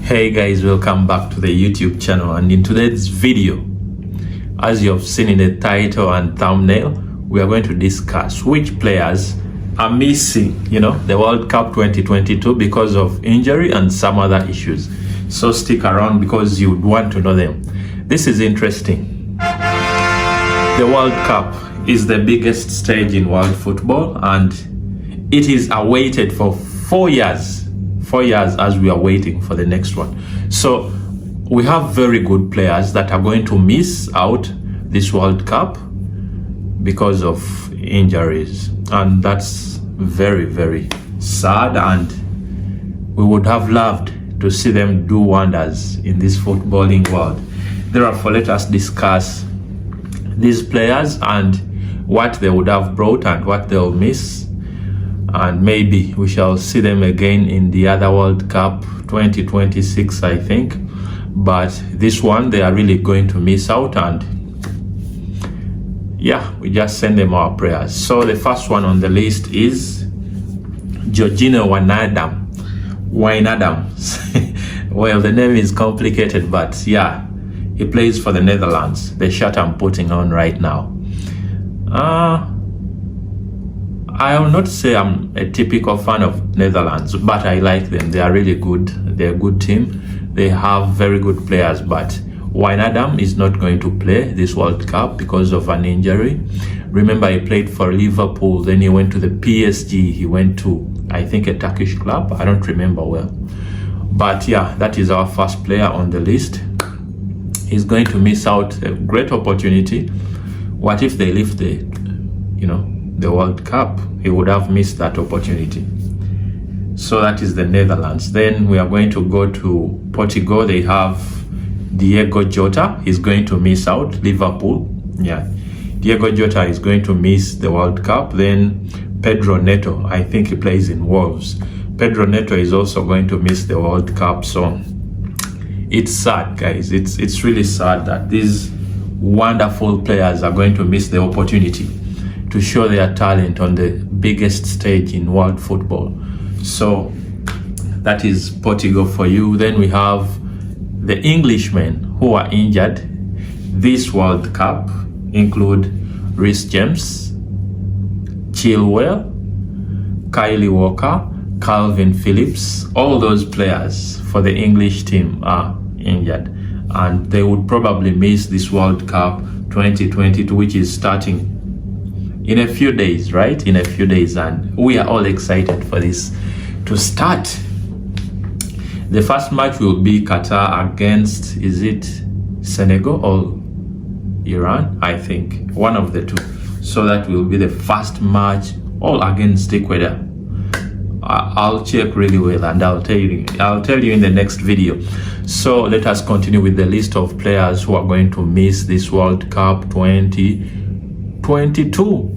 Hey guys, welcome back to the YouTube channel, and in today's video, as you have seen in the title and thumbnail, we are going to discuss which players are missing, the World Cup 2022 because of injury and some other issues. So stick around because you would want to know them. This is interesting. The World Cup is the biggest stage in world football, and it is awaited for 4 years. 4 years as we are waiting for the next one. So we have very good players that are going to miss out this World Cup because of injuries, and that's very, very sad, and we would have loved to see them do wonders in this footballing world. Therefore, let us discuss these players and what they would have brought and what they'll miss, and maybe we shall see them again in the other World Cup 2026, I think. But this one, they are really going to miss out, and yeah, we just send them our prayers. So the first one on the list is Georginio Wijnaldum. Well, the name is complicated, but yeah, he plays for the Netherlands, the shirt I'm putting on right now. I will not say I'm a typical fan of Netherlands, but I like them. They are really good. They're a good team. They have very good players, but Wijnaldum is not going to play this World Cup because of an injury. Remember, he played for Liverpool, then he went to the PSG. He went to, I think, a Turkish club. I don't remember well. But yeah, that is our first player on the list. He's going to miss out a great opportunity. What if they lift the World Cup? He would have missed that opportunity. So that is the Netherlands. Then we are going to go to Portugal. They have Diogo Jota. He's going to miss out. Liverpool. Yeah. Diogo Jota is going to miss the World Cup. Then Pedro Neto. I think he plays in Wolves. Pedro Neto is also going to miss the World Cup. So it's sad, guys. It's really sad that these wonderful players are going to miss the opportunity to show their talent on the biggest stage in world football. So that is Portugal for you. Then we have the Englishmen who are injured this World Cup, include Reece James, Chilwell, Kylie Walker, Calvin Phillips. All those players for the English team are injured, and they would probably miss this World Cup 2022, which is starting in a few days, right? In a few days, and we are all excited for this to start. The first match will be Qatar against, is it Senegal or Iran? I think one of the two. So that will be the first match, all against Ecuador. I'll check really well, and I'll tell you in the next video. So let us continue with the list of players who are going to miss this World Cup 2022.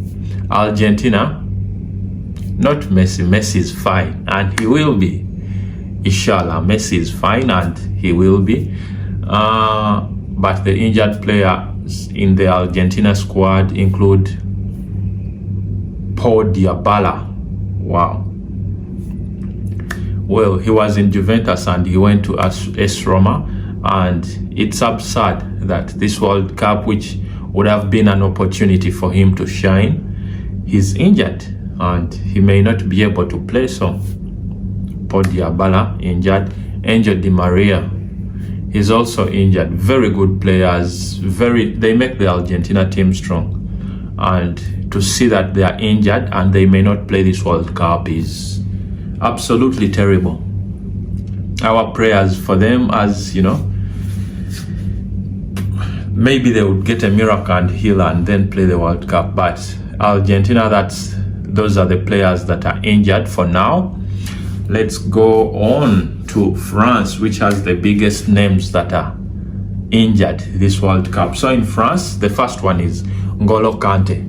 Argentina, not Messi. Messi is fine, and he will be. Inshallah, Messi is fine, and he will be. But the injured players in the Argentina squad include Paul Dybala. Wow. Well, he was in Juventus and he went to AS Roma, and it's absurd that this World Cup, which would have been an opportunity for him to shine, he's injured and he may not be able to play. So Paul Dybala injured. Angel Di Maria, he's also injured. Very good players, they make the Argentina team strong, and to see that they are injured and they may not play this World Cup is absolutely terrible. Our prayers for them, as maybe they would get a miracle and heal and then play the World Cup. But Argentina, those are the players that are injured for now. Let's go on to France, which has the biggest names that are injured this World Cup. So in France, the first one is N'Golo Kante.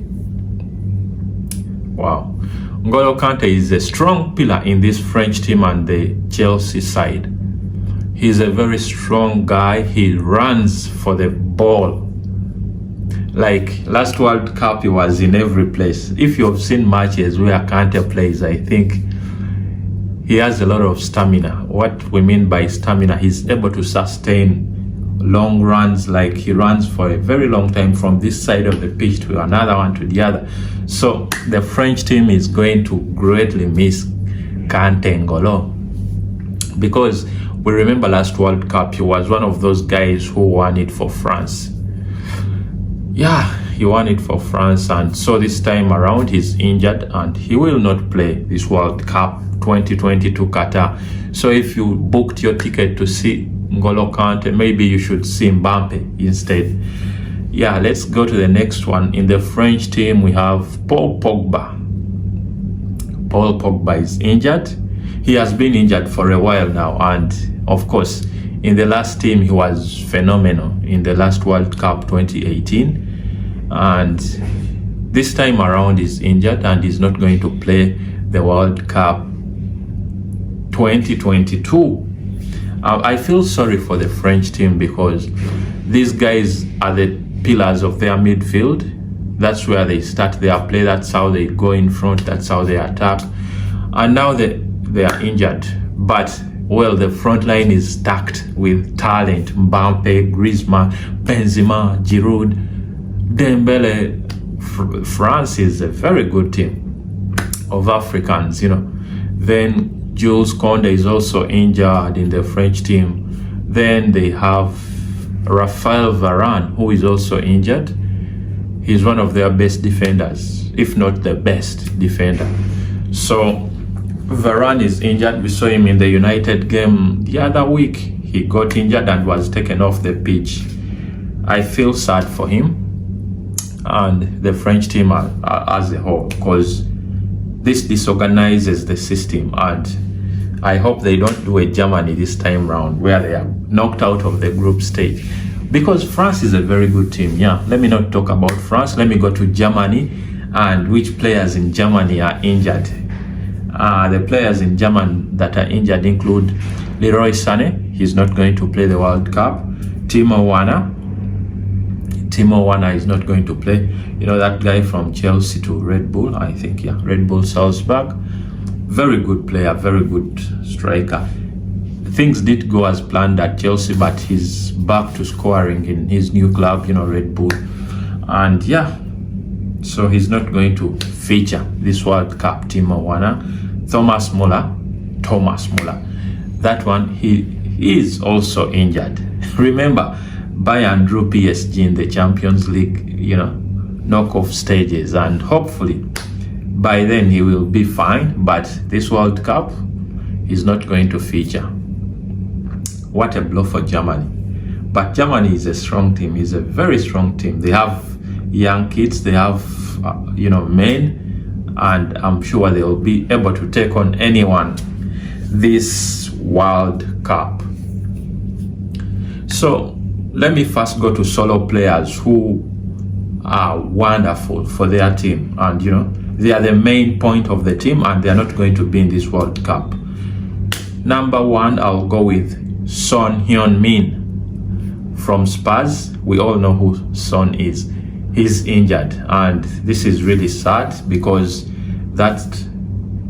Wow. N'Golo Kante is a strong pillar in this French team and the Chelsea side. He's a very strong guy. He runs for the ball. Like last World Cup, he was in every place. If you have seen matches where Kante plays, I think he has a lot of stamina. What we mean by stamina, he's able to sustain long runs, like he runs for a very long time from this side of the pitch to another one to the other. So the French team is going to greatly miss Kante N'Golo, because we remember last World Cup, he was one of those guys who won it for France. Yeah, he won it for France, and so this time around he's injured and he will not play this World Cup 2022 Qatar. So if you booked your ticket to see N'Golo Kante, maybe you should see Mbappe instead. Yeah, let's go to the next one. In the French team, we have Paul Pogba. Paul Pogba is injured. He has been injured for a while now, and of course, in the last team, he was phenomenal in the last World Cup 2018. And this time around, he's injured and he's not going to play the World Cup 2022. I feel sorry for the French team, because these guys are the pillars of their midfield. That's where they start their play. That's how they go in front. That's how they attack. And now they are injured. But, well, the front line is stacked with talent. Mbappe, Griezmann, Benzema, Giroud, Dembele. France is a very good team of Africans, Then Jules Koundé is also injured in the French team. Then they have Raphael Varane, who is also injured. He's one of their best defenders, if not the best defender. So Varane is injured. We saw him in the United game the other week. He got injured and was taken off the pitch. I feel sad for him and the French team as a whole, because this disorganizes the system, and I hope they don't do a Germany this time round where they are knocked out of the group stage, because France is a very good team. Yeah, let me not talk about France. Let me go to Germany and which players in Germany are injured. The players in Germany that are injured include Leroy Sané. He's not going to play the World Cup. Timo Werner is not going to play. That guy from Chelsea to Red Bull, I think, yeah, Red Bull Salzburg. Very good player, very good striker. Things did go as planned at Chelsea, but he's back to scoring in his new club, Red Bull. And yeah, so he's not going to feature this World Cup. Timo Werner. Thomas Müller, that one, he is also injured. Remember, Bayern drew PSG in the Champions League, knockoff stages, and hopefully by then he will be fine, but this World Cup is not going to feature. What a blow for Germany. But Germany is a strong team. It's a very strong team. They have young kids, they have men, and I'm sure they will be able to take on anyone this World Cup. So let me first go to solo players who are wonderful for their team, and they are the main point of the team, and they are not going to be in this World Cup. Number one, I'll go with Son Heung-min from Spurs. We all know who Son is. He's injured, and this is really sad, because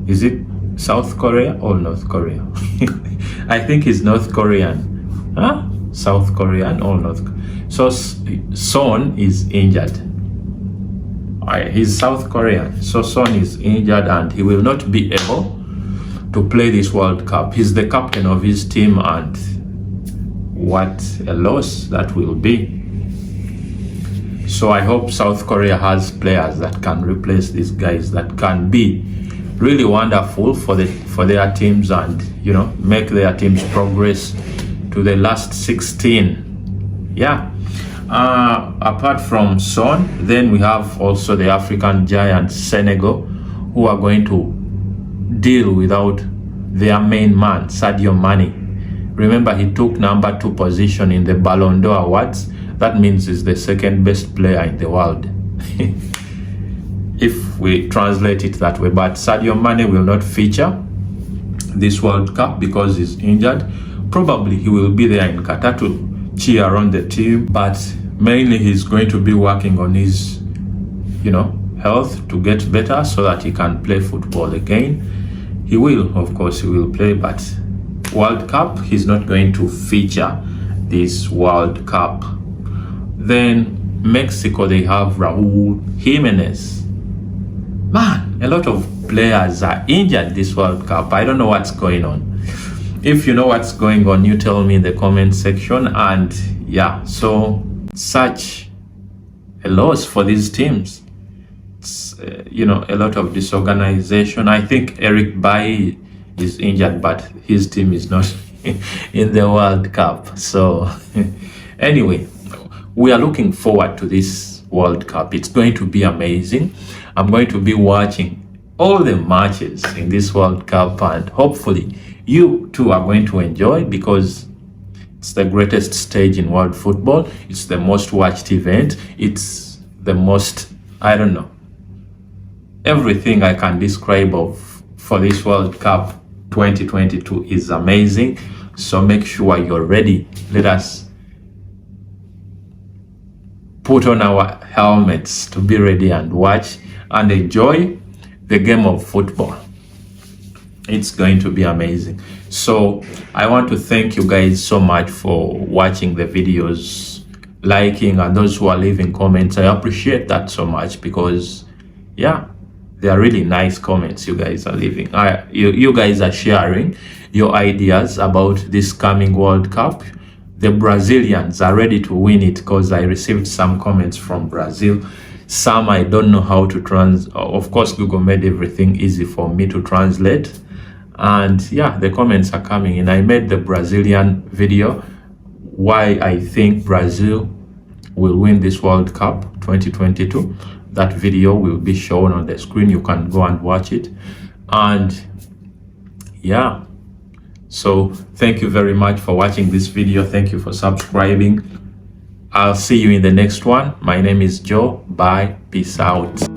is it South Korea or North Korea? I think he's North Korean. South Korean or North Korean. So Son is injured. He's South Korean. So Son is injured and he will not be able to play this World Cup. He's the captain of his team, and what a loss that will be. So I hope South Korea has players that can replace these guys, that can be really wonderful for their teams, and make their teams progress to the last 16. Yeah. Apart from Son, then we have also the African giant Senegal, who are going to deal without their main man, Sadio Mane. Remember, he took number 2 position in the Ballon d'Or awards. That means he's the second best player in the world, if we translate it that way. But Sadio Mane will not feature this World Cup because he's injured. Probably he will be there in Qatar to cheer on the team, but mainly he's going to be working on his, health to get better so that he can play football again. He will, of course, he will play, but World Cup, he's not going to feature this World Cup. Then Mexico, they have Raul Jimenez. Man, a lot of players are injured this World Cup. I don't know what's going on. If you know what's going on, you tell me in the comment section. And yeah, so such a loss for these teams. It's, a lot of disorganization. I think Eric Bailly is injured, but his team is not in the World Cup. So anyway, we are looking forward to this World Cup. It's going to be amazing. I'm going to be watching all the matches in this World Cup, and hopefully you too are going to enjoy, because it's the greatest stage in world football. It's the most watched event. It's the most, I don't know, everything I can describe for this World Cup 2022 is amazing. So make sure you're ready. Let us put on our helmets to be ready and watch and enjoy the game of football. It's going to be amazing. So I want to thank you guys so much for watching the videos, liking, and those who are leaving comments. I appreciate that so much, because yeah, they are really nice comments you guys are leaving. You guys are sharing your ideas about this coming World Cup. The Brazilians are ready to win it, because I received some comments from Brazil. Some I don't know how to translate. Of course, Google made everything easy for me to translate. And yeah, the comments are coming in. I made the Brazilian video, why I think Brazil will win this World Cup 2022. That video will be shown on the screen. You can go and watch it. And yeah, so thank you very much for watching this video. Thank you for subscribing. I'll see you in the next one. My name is Joe. Bye. Peace out.